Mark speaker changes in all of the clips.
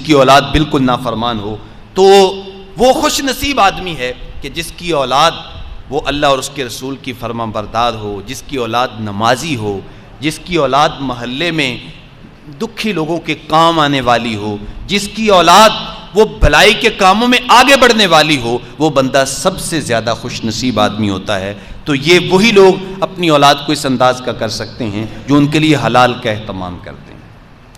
Speaker 1: کی اولاد بالکل نافرمان ہو، تو وہ خوش نصیب آدمی ہے کہ جس کی اولاد وہ اللہ اور اس کے رسول کی فرمان بردار ہو، جس کی اولاد نمازی ہو، جس کی اولاد محلے میں دکھی لوگوں کے کام آنے والی ہو، جس کی اولاد وہ بھلائی کے کاموں میں آگے بڑھنے والی ہو، وہ بندہ سب سے زیادہ خوش نصیب آدمی ہوتا ہے۔ تو یہ وہی لوگ اپنی اولاد کو اس انداز کا کر سکتے ہیں جو ان کے لیے حلال کا اہتمام کرتے ہیں،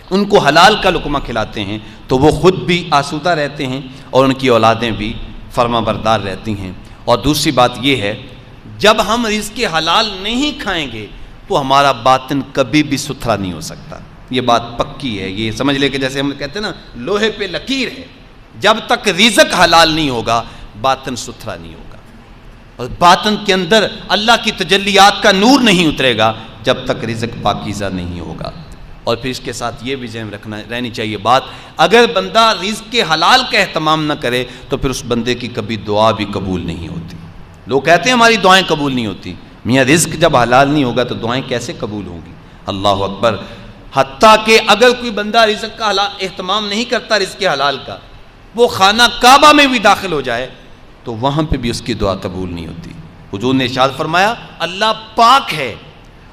Speaker 1: ان کو حلال کا لقمہ کھلاتے ہیں، تو وہ خود بھی آسودہ رہتے ہیں اور ان کی اولادیں بھی فرما بردار رہتی ہیں۔ اور دوسری بات یہ ہے، جب ہم رزق حلال نہیں کھائیں گے تو ہمارا باطن کبھی بھی ستھرا نہیں ہو سکتا۔ یہ بات پکی ہے، یہ سمجھ لے کہ جیسے ہم کہتے ہیں نا لوہے پہ لکیر ہے، جب تک رزق حلال نہیں ہوگا باطن ستھرا نہیں ہوگا، اور باطن کے اندر اللہ کی تجلیات کا نور نہیں اترے گا جب تک رزق پاکیزہ نہیں ہوگا۔ اور پھر اس کے ساتھ یہ بھی ذہن رہنی چاہیے بات، اگر بندہ رزق کے حلال کا اہتمام نہ کرے تو پھر اس بندے کی کبھی دعا بھی قبول نہیں ہوتی۔ لوگ کہتے ہیں ہماری دعائیں قبول نہیں ہوتی، میاں رزق جب حلال نہیں ہوگا تو دعائیں کیسے قبول ہوں گی؟ اللہ اکبر۔ حتیٰ کہ اگر کوئی بندہ رزق کا اہتمام نہیں کرتا، رزق کے حلال کا، وہ خانہ کعبہ میں بھی داخل ہو جائے تو وہاں پہ بھی اس کی دعا قبول نہیں ہوتی۔ حضور نے ارشاد فرمایا اللہ پاک ہے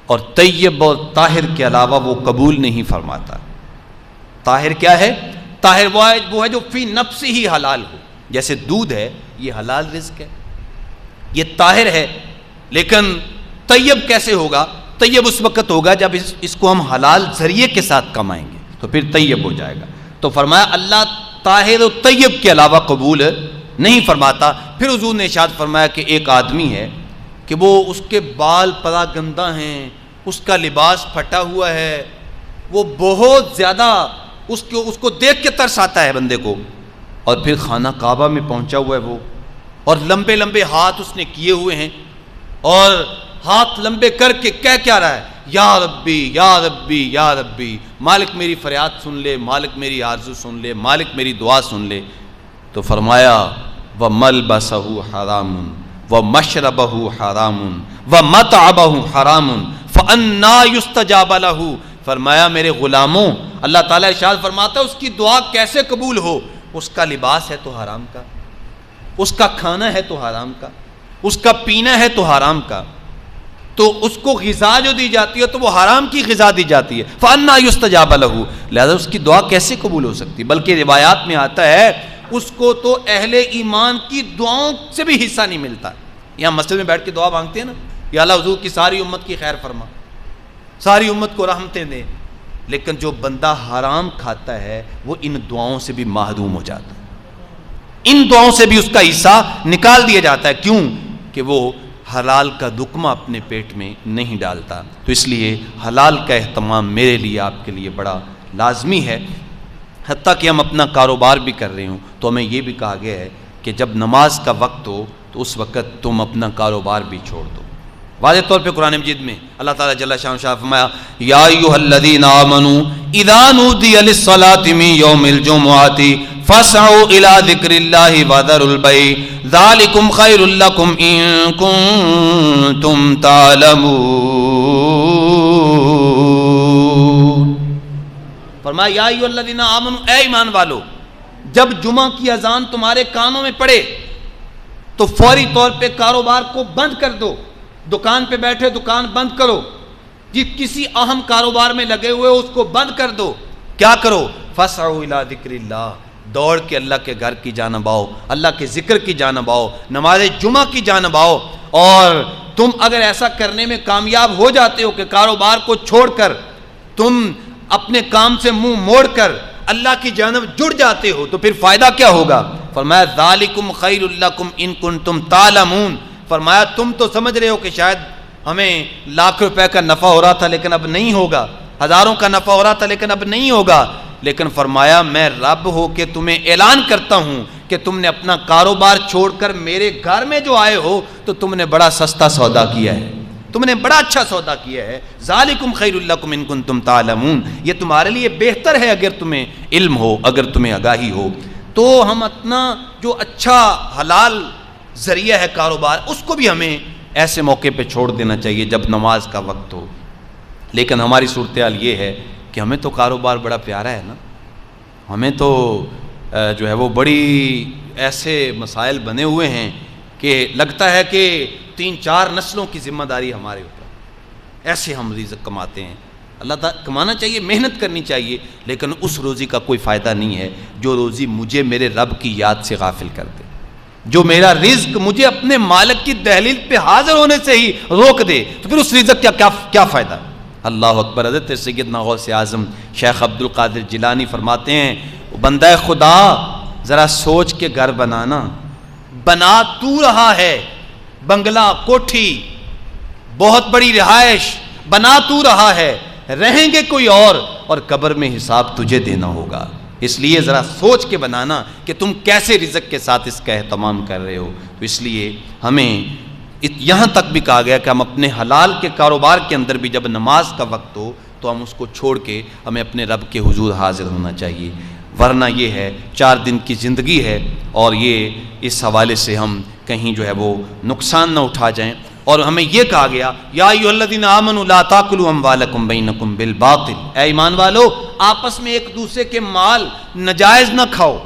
Speaker 1: اور طیب اور طاہر کے علاوہ وہ قبول نہیں فرماتا۔ طاہر کیا ہے؟ طاہر وہ ہے جو فی نفس ہی حلال ہو، جیسے دودھ ہے یہ حلال رزق ہے، یہ طاہر ہے، لیکن طیب کیسے ہوگا؟ طیب اس وقت ہوگا جب اس کو ہم حلال ذریعے کے ساتھ کمائیں گے تو پھر طیب ہو جائے گا۔ تو فرمایا اللہ طاہر و طیب کے علاوہ قبول نہیں فرماتا۔ پھر حضور نے ارشاد فرمایا کہ ایک آدمی ہے کہ وہ اس کے بال پرا گندہ ہیں، اس کا لباس پھٹا ہوا ہے، وہ بہت زیادہ اس کو دیکھ کے ترس آتا ہے بندے کو، اور پھر خانہ کعبہ میں پہنچا ہوا ہے وہ، اور لمبے لمبے ہاتھ اس نے کیے ہوئے ہیں، اور ہاتھ لمبے کر کے کہہ کیا رہا ہے؟ یا ربی یا ربی یا ربی، مالک میری فریاد سن لے، مالک میری آرزو سن لے، مالک میری دعا سن لے۔ تو فرمایا وَمَلْبَسَهُ حَرَامٌ وَمَشْرَبَهُ حَرَامٌ وَمَطْعَمَهُ حَرَامٌ فَأَنَّىٰ يُسْتَجَابَ لَهُ۔ فرمایا میرے غلاموں، اللہ تعالیٰ ارشاد فرماتا ہے اس کی دعا کیسے قبول ہو؟ اس کا لباس ہے تو حرام کا، اس کا کھانا ہے تو حرام کا، اس کا پینا ہے تو حرام کا، تو اس کو غذا جو دی جاتی ہے تو وہ حرام کی غذا دی جاتی ہے۔ فَأَنَّىٰ يُسْتَجَابَ لَهُ، لہذا اس کی دعا کیسے قبول ہو سکتی؟ بلکہ روایات میں آتا ہے اس کو تو اہل ایمان کی دعاؤں سے بھی حصہ نہیں ملتا۔ یہاں مسجد میں بیٹھ کے دعا مانگتے ہیں نا، یا اللہ حضور کی ساری امت کی خیر فرما، ساری امت کو رحمتیں دے، لیکن جو بندہ حرام کھاتا ہے وہ ان دعاؤں سے بھی محروم ہو جاتا ہے، ان دعاؤں سے بھی اس کا حصہ نکال دیا جاتا ہے۔ کیوں؟ کہ وہ حلال کا دکمہ اپنے پیٹ میں نہیں ڈالتا۔ تو اس لیے حلال کا اہتمام میرے لیے آپ کے لیے بڑا لازمی ہے۔ حتیٰ کہ ہم اپنا کاروبار بھی کر رہے ہوں تو ہمیں یہ بھی کہا گیا ہے کہ جب نماز کا وقت ہو تو اس وقت تم اپنا کاروبار بھی چھوڑ دو۔ واضح طور پہ قرآن مجید میں اللہ تعالیٰ جل شانہ فرمایا یا ایھا الذین آمنوا اذا نودی للصلاۃ من یوم الجمعۃ فاسعوا الی ذکر اللہ وذروا البیع ذلکم خیر لکم ان کنتم تعلمون۔ فرمایا یا ایھا الذین آمنوا، اے ایمان والو، جب جمعہ کی اذان تمہارے کانوں میں پڑے تو فوری طور پہ کاروبار کو بند کر دو، دکان پہ بیٹھے دکان بند کرو، جس کسی اہم کاروبار میں لگے ہوئے اس کو بند کر دو۔ کیا کرو؟ فَاسْعَوْا إِلَىٰ ذِكْرِ اللَّهِ، دوڑ کے اللہ کے گھر کی جانب آؤ، اللہ کے ذکر کی جانب آؤ، نماز جمعہ کی جانب آؤ۔ اور تم اگر ایسا کرنے میں کامیاب ہو جاتے ہو کہ کاروبار کو چھوڑ کر تم اپنے کام سے منہ موڑ کر اللہ کی جانب جڑ جاتے ہو تو پھر فائدہ کیا ہوگا؟ فرمایا ذالکم خیر لکم ان کنتم تعلمون۔ فرمایا تم تو سمجھ رہے ہو کہ شاید ہمیں لاکھ روپے کا نفع ہو رہا تھا لیکن اب نہیں ہوگا، ہزاروں کا نفع ہو رہا تھا لیکن اب نہیں ہوگا، لیکن فرمایا میں رب ہو کے تمہیں اعلان کرتا ہوں کہ تم نے اپنا کاروبار چھوڑ کر میرے گھر میں جو آئے ہو تو تم نے بڑا سستا سودا کیا ہے، تم نے بڑا اچھا سودا کیا ہے۔ ذالکم خیر لکم ان کنتم تعلمون، یہ تمہارے لیے بہتر ہے اگر تمہیں علم ہو، اگر تمہیں آگاہی ہو۔ تو ہم اپنا جو اچھا حلال ذریعہ ہے کاروبار اس کو بھی ہمیں ایسے موقع پہ چھوڑ دینا چاہیے جب نماز کا وقت ہو۔ لیکن ہماری صورتحال یہ ہے کہ ہمیں تو کاروبار بڑا پیارا ہے نا، ہمیں تو جو ہے وہ بڑی ایسے مسائل بنے ہوئے ہیں کہ لگتا ہے کہ 3-4 نسلوں کی ذمہ داری ہمارے اوپر، ایسے ہم رزق کماتے ہیں۔ اللہ تعالیٰ کمانا چاہیے، محنت کرنی چاہیے، لیکن اس روزی کا کوئی فائدہ نہیں ہے جو روزی مجھے میرے رب کی یاد سے غافل کر دے، جو میرا رزق مجھے اپنے مالک کی دہلیز پہ حاضر ہونے سے ہی روک دے، تو پھر اس رزق کا کیا فائدہ؟ اللہ اکبر۔ حضرت سیدنا غوث اعظم شیخ عبد القادر جیلانی فرماتے ہیں، بندہ خدا ذرا سوچ کے گھر بنانا، بنا تو رہا ہے بنگلہ، کوٹھی، بہت بڑی رہائش بنا تو رہا ہے، رہیں گے کوئی اور قبر میں حساب تجھے دینا ہوگا، اس لیے ذرا سوچ کے بنانا کہ تم کیسے رزق کے ساتھ اس کا اہتمام کر رہے ہو۔ تو اس لیے ہمیں یہاں تک بھی کہا گیا کہ ہم اپنے حلال کے کاروبار کے اندر بھی جب نماز کا وقت ہو تو ہم اس کو چھوڑ کے ہمیں اپنے رب کے حضور حاضر ہونا چاہیے، ورنہ یہ ہے 4 دن کی زندگی ہے، اور یہ اس حوالے سے ہم کہیں جو ہے وہ نقصان نہ اٹھا جائیں۔ اور ہمیں یہ کہا گیا یا ایھا الذین آمنوا لا تاکلوا اموالکم بینکم بالباطل، اے ایمان والو آپس میں ایک دوسرے کے مال ناجائز نہ کھاؤ،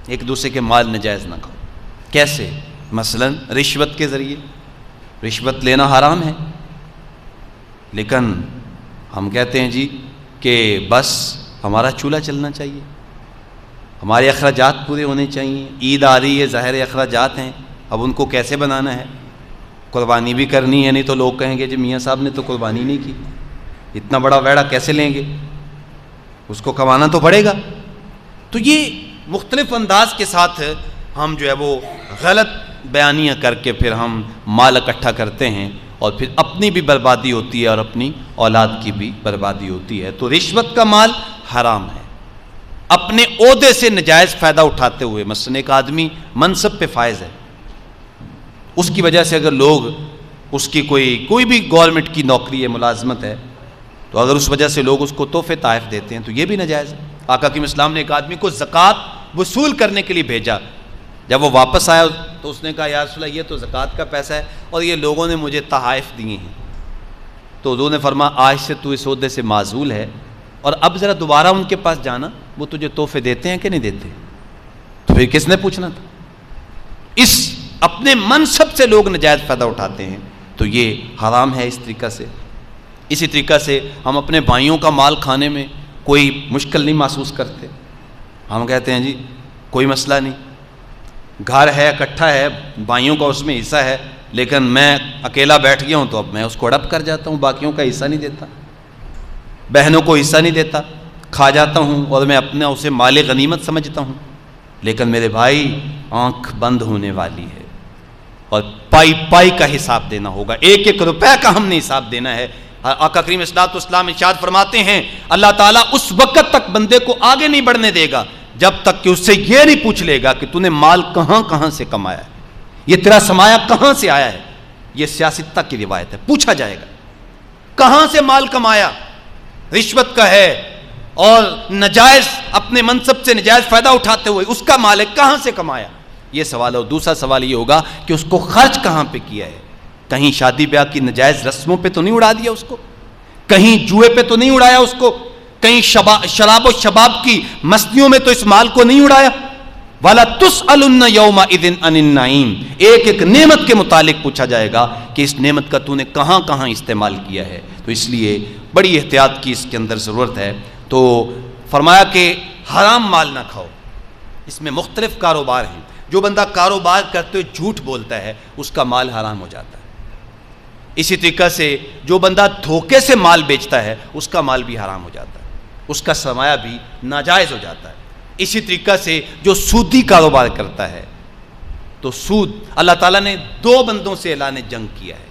Speaker 1: ایک دوسرے کے مال ناجائز نہ کھاؤ۔ کیسے؟ مثلا رشوت کے ذریعے، رشوت لینا حرام ہے، لیکن ہم کہتے ہیں جی کہ بس ہمارا چولہا چلنا چاہیے، ہمارے اخراجات پورے ہونے چاہیے، عید آ رہی ہے، ظاہر اخراجات ہیں، اب ان کو کیسے بنانا ہے، قربانی بھی کرنی ہے، نہیں تو لوگ کہیں گے جی میاں صاحب نے تو قربانی نہیں کی، اتنا بڑا ویڑا کیسے لیں گے، اس کو کمانا تو پڑے گا۔ تو یہ مختلف انداز کے ساتھ ہم جو ہے وہ غلط بیانیاں کر کے پھر ہم مال اکٹھا کرتے ہیں، اور پھر اپنی بھی بربادی ہوتی ہے اور اپنی اولاد کی بھی بربادی ہوتی ہے۔ تو رشوت کا مال حرام ہے، اپنے عہدے سے نجائز فائدہ اٹھاتے ہوئے، مثلا ایک آدمی منصب پہ فائز ہے، اس کی وجہ سے اگر لوگ اس کی کوئی بھی گورنمنٹ کی نوکری ہے، ملازمت ہے، تو اگر اس وجہ سے لوگ اس کو تحفے تحائف دیتے ہیں تو یہ بھی ناجائز ہے۔ آقا کریم اسلام نے ایک آدمی کو زکوٰۃ وصول کرنے کے لیے بھیجا، جب وہ واپس آیا تو اس نے کہا یا رسول اللہ یہ تو زکوٰۃ کا پیسہ ہے اور یہ لوگوں نے مجھے تحائف دیے ہیں، تو حضور نے فرمایا آج سے تو اس عہدے سے معزول ہے، اور اب ذرا دوبارہ ان کے پاس جانا، وہ تجھے تحفے دیتے ہیں کہ نہیں دیتے؟ تو پھر کس نے پوچھنا تھا؟ اس اپنے منصب سے لوگ نجائز فائدہ اٹھاتے ہیں، تو یہ حرام ہے اس طریقہ سے۔ اسی طریقہ سے ہم اپنے بھائیوں کا مال کھانے میں کوئی مشکل نہیں محسوس کرتے، ہم کہتے ہیں جی کوئی مسئلہ نہیں، گھر ہے، اکٹھا ہے، بھائیوں کا اس میں حصہ ہے، لیکن میں اکیلا بیٹھ گیا ہوں تو اب میں اس کو ہڑپ کر جاتا ہوں، باقیوں کا حصہ نہیں دیتا، بہنوں کو حصہ نہیں دیتا، کھا جاتا ہوں اور میں اپنا اسے مال غنیمت سمجھتا ہوں۔ لیکن میرے بھائی آنکھ بند ہونے والی ہے، اور پائی پائی کا حساب دینا ہوگا، ایک ایک روپے کا ہم نے حساب دینا ہے۔ آقا کریم صلی اللہ علیہ وسلم ارشاد فرماتے ہیں اللہ تعالیٰ اس وقت تک بندے کو آگے نہیں بڑھنے دے گا جب تک کہ اس سے یہ نہیں پوچھ لے گا کہ تو نے مال کہاں سے کمایا ہے، یہ تیرا سرمایہ کہاں سے آیا ہے۔ یہ سیاستہ کی روایت ہے، پوچھا جائے گا کہاں سے مال کمایا، رشوت کا ہے اور نجائز اپنے منصب سے نجائز فائدہ اٹھاتے ہوئے اس کا مال ہے، کہاں سے کمایا، یہ سوال ہے۔ اور دوسرا سوال یہ ہوگا کہ اس کو خرچ کہاں پہ کیا ہے، کہیں شادی بیاہ کی نجائز رسموں پہ تو نہیں اڑا دیا اس کو، کہیں جوئے پہ تو نہیں اڑایا اس کو، کہیں شراب و شباب کی مستیوں میں تو اس مال کو نہیں اڑایا۔ وَلَا تُسْأَلُنَّ يَوْمَئِذٍ عَنِ النَّعِيمِ، ایک ایک نعمت کے متعلق پوچھا جائے گا کہ اس نعمت کا تو نے کہاں استعمال کیا ہے۔ تو اس لیے بڑی احتیاط کی اس کے اندر ضرورت ہے۔ تو فرمایا کہ حرام مال نہ کھاؤ، اس میں مختلف کاروبار ہیں، جو بندہ کاروبار کرتے ہوئے جھوٹ بولتا ہے اس کا مال حرام ہو جاتا ہے، اسی طریقہ سے جو بندہ دھوکے سے مال بیچتا ہے اس کا مال بھی حرام ہو جاتا ہے، اس کا سرمایہ بھی ناجائز ہو جاتا ہے۔ اسی طریقہ سے جو سودی کاروبار کرتا ہے، تو سود اللہ تعالیٰ نے 2 بندوں سے اعلان جنگ کیا ہے،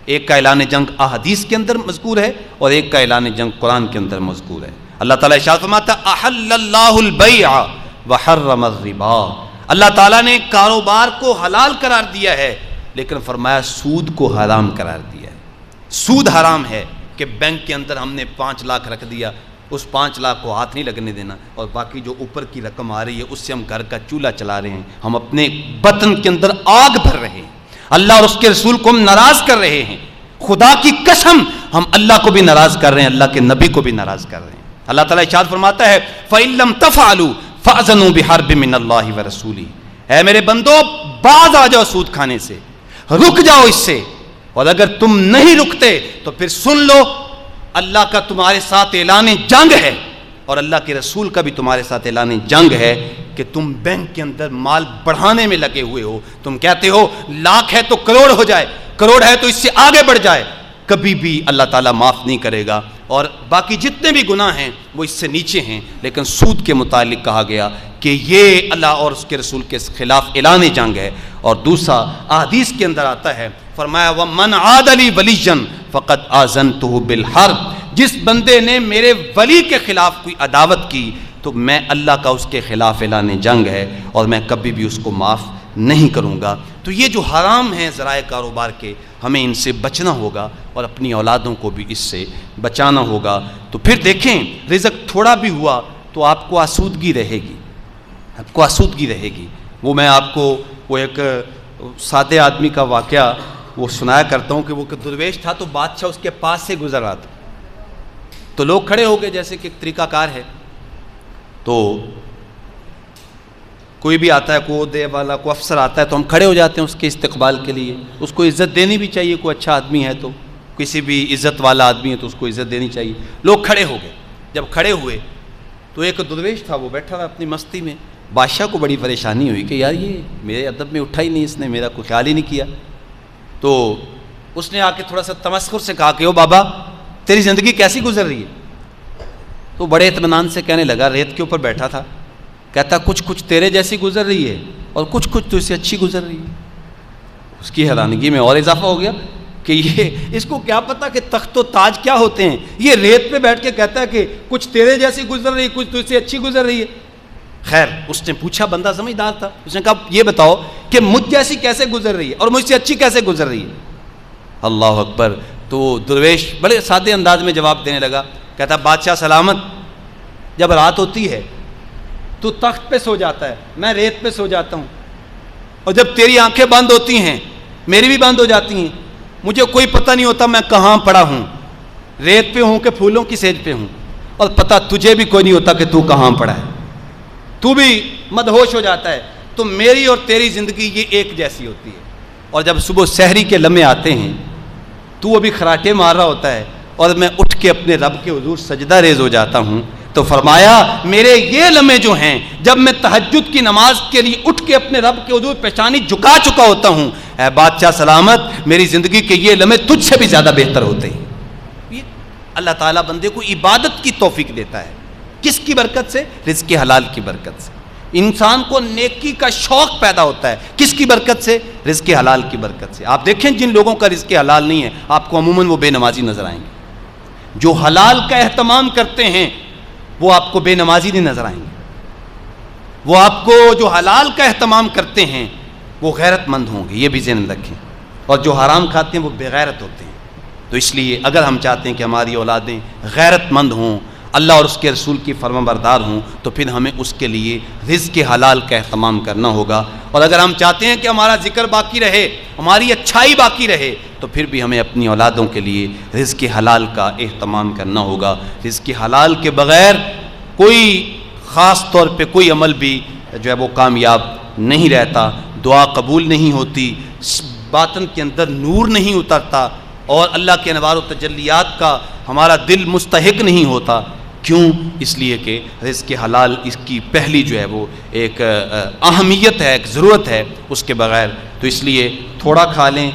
Speaker 1: ایک کا اعلان جنگ احادیث کے اندر مذکور ہے اور ایک کا اعلان جنگ قرآن کے اندر مذکور ہے۔ اللہ تعالیٰ ارشاد فرماتا ہے احل اللہ البیع وحرم الربا، اللہ تعالیٰ نے کاروبار کو حلال قرار دیا ہے لیکن فرمایا سود کو حرام قرار دیا ہے۔ سود حرام ہے کہ بینک کے اندر ہم نے 5 لاکھ رکھ دیا، اس 5 لاکھ کو ہاتھ نہیں لگنے دینا، اور باقی جو اوپر کی رقم آ رہی ہے اس سے ہم گھر کا چولہا چلا رہے ہیں، ہم اپنے بطن کے اندر آگ بھر رہے ہیں، اللہ اور اس کے رسول کو ہم ناراض کر رہے ہیں، خدا کی قسم ہم اللہ کو بھی ناراض کر رہے ہیں، اللہ کے نبی کو بھی ناراض کر رہے ہیں۔ اللہ تعالیٰ ارشاد فرماتا ہے فَإِن لَّمْ تَفْعَلُوا فَأْذَنُوا بِحَرْبٍ مِّنَ اللَّهِ وَرَسُولِهِ، اے میرے بندو باز آ جاؤ سود کھانے سے، رک جاؤ اس سے، اور اگر تم نہیں رکتے تو پھر سن لو اللہ کا تمہارے ساتھ اعلان جنگ ہے، اور اللہ کے رسول کا بھی تمہارے ساتھ اعلان جنگ ہے کہ تم بینک کے اندر مال بڑھانے میں لگے ہوئے ہو، تم کہتے ہو لاکھ ہے تو کروڑ ہو جائے، کروڑ ہے تو اس سے آگے بڑھ جائے، کبھی بھی اللہ تعالیٰ معاف نہیں کرے گا، اور باقی جتنے بھی گناہ ہیں وہ اس سے نیچے ہیں، لیکن سود کے متعلق کہا گیا کہ یہ اللہ اور اس کے رسول کے خلاف اعلان جنگ ہے۔ اور دوسرا احادیث کے اندر آتا ہے، فرمایا وَمَنْ عَادَ لِي وَلِيًّا فَقَدْ آذَنْتُهُ بِالْحَرْبِ، جس بندے نے میرے ولی کے خلاف کوئی عداوت کی تو میں اللہ کا اس کے خلاف اعلان جنگ ہے، اور میں کبھی بھی اس کو معاف نہیں کروں گا۔ تو یہ جو حرام ہیں ذرائع کاروبار کے، ہمیں ان سے بچنا ہوگا اور اپنی اولادوں کو بھی اس سے بچانا ہوگا۔ تو پھر دیکھیں رزق تھوڑا بھی ہوا تو آپ کو آسودگی رہے گی، آپ کو آسودگی رہے گی۔ وہ میں آپ کو وہ ایک سادے آدمی کا واقعہ وہ سنایا کرتا ہوں کہ وہ درویش تھا، تو بادشاہ اس کے پاس سے گزر رہا تھا، تو لوگ کھڑے ہو گئے جیسے کہ ایک طریقہ کار ہے، تو کوئی بھی آتا ہے، کوئی عہدے والا، کوئی افسر آتا ہے تو ہم کھڑے ہو جاتے ہیں اس کے استقبال کے لیے، اس کو عزت دینی بھی چاہیے، کوئی اچھا آدمی ہے تو کسی بھی عزت والا آدمی ہے تو اس کو عزت دینی چاہیے۔ لوگ کھڑے ہو گئے، جب کھڑے ہوئے تو ایک درویش تھا، وہ بیٹھا تھا اپنی مستی میں، بادشاہ کو بڑی پریشانی ہوئی کہ یار یہ میرے ادب میں اٹھا ہی نہیں، اس نے میرا کوئی خیال ہی نہیں کیا، تو اس نے آ کے تھوڑا سا تمسخر سے کہا کہ او بابا تیری زندگی کیسی گزر رہی ہے؟ تو بڑے اطمینان سے کہنے لگا، ریت کے اوپر بیٹھا تھا، کہتا کچھ تیرے جیسی گزر رہی ہے اور کچھ تو اس سے اچھی گزر رہی ہے۔ اس کی حیرانگی میں اور اضافہ ہو گیا کہ یہ اس کو کیا پتا کہ تخت و تاج کیا ہوتے ہیں، یہ ریت پہ بیٹھ کے کہتا ہے کہ کچھ تیرے جیسی گزر رہی ہے، کچھ تو اس سے اچھی گزر رہی ہے۔ خیر اس نے پوچھا، بندہ سمجھدار تھا، اس نے کہا یہ بتاؤ کہ مجھ جیسی کیسے گزر رہی ہے اور مجھ سے اچھی کیسے گزر رہی ہے؟ اللہ اکبر۔ تو درویش بڑے سادے انداز میں جواب دینے لگا، کہتا بادشاہ سلامت، جب رات ہوتی ہے تو تخت پہ سو جاتا ہے، میں ریت پہ سو جاتا ہوں، اور جب تیری آنکھیں بند ہوتی ہیں میری بھی بند ہو جاتی ہیں، مجھے کوئی پتہ نہیں ہوتا میں کہاں پڑا ہوں، ریت پہ ہوں کہ پھولوں کی سیج پہ ہوں، اور پتہ تجھے بھی کوئی نہیں ہوتا کہ تو کہاں پڑا ہے، تو بھی مدہوش ہو جاتا ہے۔ تو میری اور تیری زندگی یہ ایک جیسی ہوتی ہے، اور جب صبح سحری کے لمحے آتے ہیں تو وہ بھی خراٹے مار رہا ہوتا ہے اور میں اٹھ کے اپنے رب کے حضور سجدہ ریز ہو جاتا ہوں، تو فرمایا میرے یہ لمحے جو ہیں جب میں تہجد کی نماز کے لیے اٹھ کے اپنے رب کے حضور پیشانی جھکا چکا ہوتا ہوں، اے بادشاہ سلامت میری زندگی کے یہ لمحے تجھ سے بھی زیادہ بہتر ہوتے ہیں۔ یہ اللہ تعالیٰ بندے کو عبادت کی توفیق دیتا ہے، کس کی برکت سے؟ رزق حلال کی برکت سے۔ انسان کو نیکی کا شوق پیدا ہوتا ہے، کس کی برکت سے؟ رزق حلال کی برکت سے۔ آپ دیکھیں جن لوگوں کا رزق حلال نہیں ہے آپ کو عموماً وہ بے نمازی نظر آئیں گے، جو حلال کا اہتمام کرتے ہیں وہ آپ کو بے نمازی نہیں نظر آئیں گے، وہ آپ کو جو حلال کا اہتمام کرتے ہیں وہ غیرت مند ہوں گے، یہ بھی ذہن میں رکھیں، اور جو حرام کھاتے ہیں وہ بے غیرت ہوتے ہیں۔ تو اس لیے اگر ہم چاہتے ہیں کہ ہماری اولادیں غیرت مند ہوں، اللہ اور اس کے رسول کی فرمان بردار ہوں، تو پھر ہمیں اس کے لیے رزق حلال کا اہتمام کرنا ہوگا، اور اگر ہم چاہتے ہیں کہ ہمارا ذکر باقی رہے، ہماری اچھائی باقی رہے، تو پھر بھی ہمیں اپنی اولادوں کے لیے رزق حلال کا اہتمام کرنا ہوگا۔ رزق حلال کے بغیر کوئی خاص طور پہ کوئی عمل بھی جو ہے وہ کامیاب نہیں رہتا، دعا قبول نہیں ہوتی، باطن کے اندر نور نہیں اترتا، اور اللہ کے انوار و تجلیات کا ہمارا دل مستحق نہیں ہوتا۔ کیوں؟ اس لیے کہ رزق حلال اس کی پہلی جو ہے وہ ایک اہمیت ہے، ایک ضرورت ہے، اس کے بغیر تو اس لیے تھوڑا کھا لیں،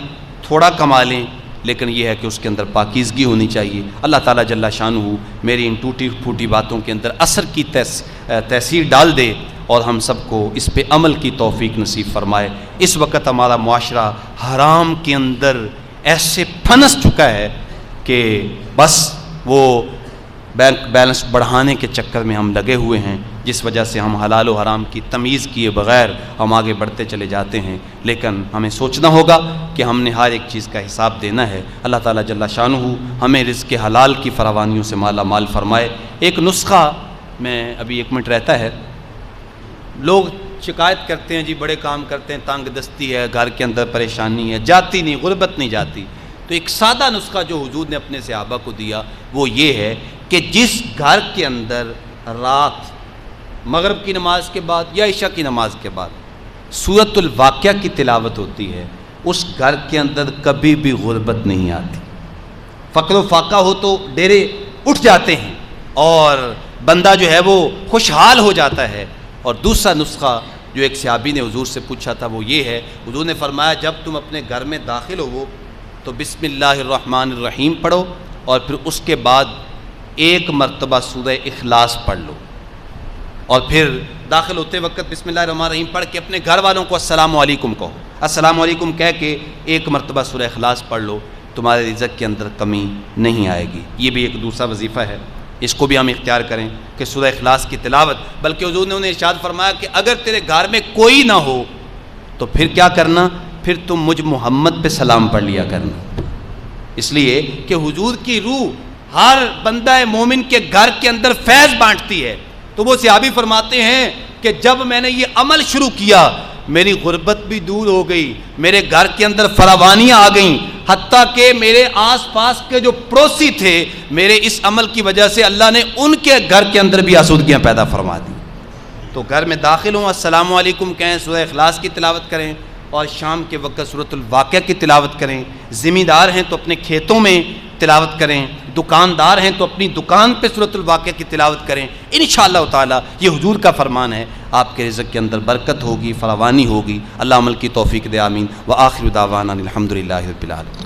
Speaker 1: تھوڑا کما لیں، لیکن یہ ہے کہ اس کے اندر پاکیزگی ہونی چاہیے۔ اللہ تعالیٰ جل شانہ میری ان ٹوٹی پھوٹی باتوں کے اندر اثر کی تاثیر ڈال دے، اور ہم سب کو اس پہ عمل کی توفیق نصیب فرمائے۔ اس وقت ہمارا معاشرہ حرام کے اندر ایسے پھنس چکا ہے کہ بس وہ بینک بیلنس بڑھانے کے چکر میں ہم لگے ہوئے ہیں، جس وجہ سے ہم حلال و حرام کی تمیز کیے بغیر ہم آگے بڑھتے چلے جاتے ہیں، لیکن ہمیں سوچنا ہوگا کہ ہم نے ہر ایک چیز کا حساب دینا ہے۔ اللہ تعالیٰ جل شانہ ہمیں رزق حلال کی فراوانیوں سے مالا مال فرمائے۔ ایک نسخہ میں ابھی 1 منٹ رہتا ہے، لوگ شکایت کرتے ہیں جی بڑے کام کرتے ہیں، تنگ دستی ہے، گھر کے اندر پریشانی ہے، جاتی نہیں، غربت نہیں جاتی، تو ایک سادہ نسخہ جو حضور نے اپنے صحابہ کو دیا وہ یہ ہے کہ جس گھر کے اندر رات مغرب کی نماز کے بعد یا عشاء کی نماز کے بعد سورۃ الواقعہ کی تلاوت ہوتی ہے، اس گھر کے اندر کبھی بھی غربت نہیں آتی۔ فقر و فاقہ ہو تو ڈیرے اٹھ جاتے ہیں اور بندہ جو ہے وہ خوشحال ہو جاتا ہے۔ اور دوسرا نسخہ جو ایک صحابی نے حضور سے پوچھا تھا وہ یہ ہے، حضور نے فرمایا جب تم اپنے گھر میں داخل ہو تو بسم اللہ الرحمن الرحیم پڑھو اور پھر اس کے بعد ایک مرتبہ سورہ اخلاص پڑھ لو، اور پھر داخل ہوتے وقت بسم اللہ الرحمن الرحیم پڑھ کے اپنے گھر والوں کو السلام علیکم کہو، السلام علیکم کہہ کے ایک مرتبہ سورہ اخلاص پڑھ لو، تمہارے رزق کے اندر کمی نہیں آئے گی۔ یہ بھی ایک دوسرا وظیفہ ہے، اس کو بھی ہم اختیار کریں کہ سورہ اخلاص کی تلاوت۔ بلکہ حضور نے انہیں ارشاد فرمایا کہ اگر تیرے گھر میں کوئی نہ ہو تو پھر کیا کرنا، پھر تم مجھ محمد پہ سلام پڑھ لیا کرنا، اس لیے کہ حضور کی روح ہر بندہ مومن کے گھر کے اندر فیض بانٹتی ہے۔ تو وہ صحابی فرماتے ہیں کہ جب میں نے یہ عمل شروع کیا میری غربت بھی دور ہو گئی، میرے گھر کے اندر فراوانیاں آ گئیں، حتیٰ کہ میرے آس پاس کے جو پڑوسی تھے میرے اس عمل کی وجہ سے اللہ نے ان کے گھر کے اندر بھی آسودگیاں پیدا فرما دی۔ تو گھر میں داخل ہوں السلام علیکم کہیں، سورہ اخلاص کی تلاوت کریں اور شام کے وقت سورۃ الواقعہ کی تلاوت کریں۔ ذمہ دار ہیں تو اپنے کھیتوں میں تلاوت کریں، دکاندار ہیں تو اپنی دکان پہ سورۃ الواقعہ کی تلاوت کریں۔ انشاءاللہ تعالی یہ حضور کا فرمان ہے، آپ کے رزق کے اندر برکت ہوگی، فراوانی ہوگی۔ اللہ عمل کی توفیق دے، آمین۔ وآخر دعوانا الحمدللہ رب العالمین۔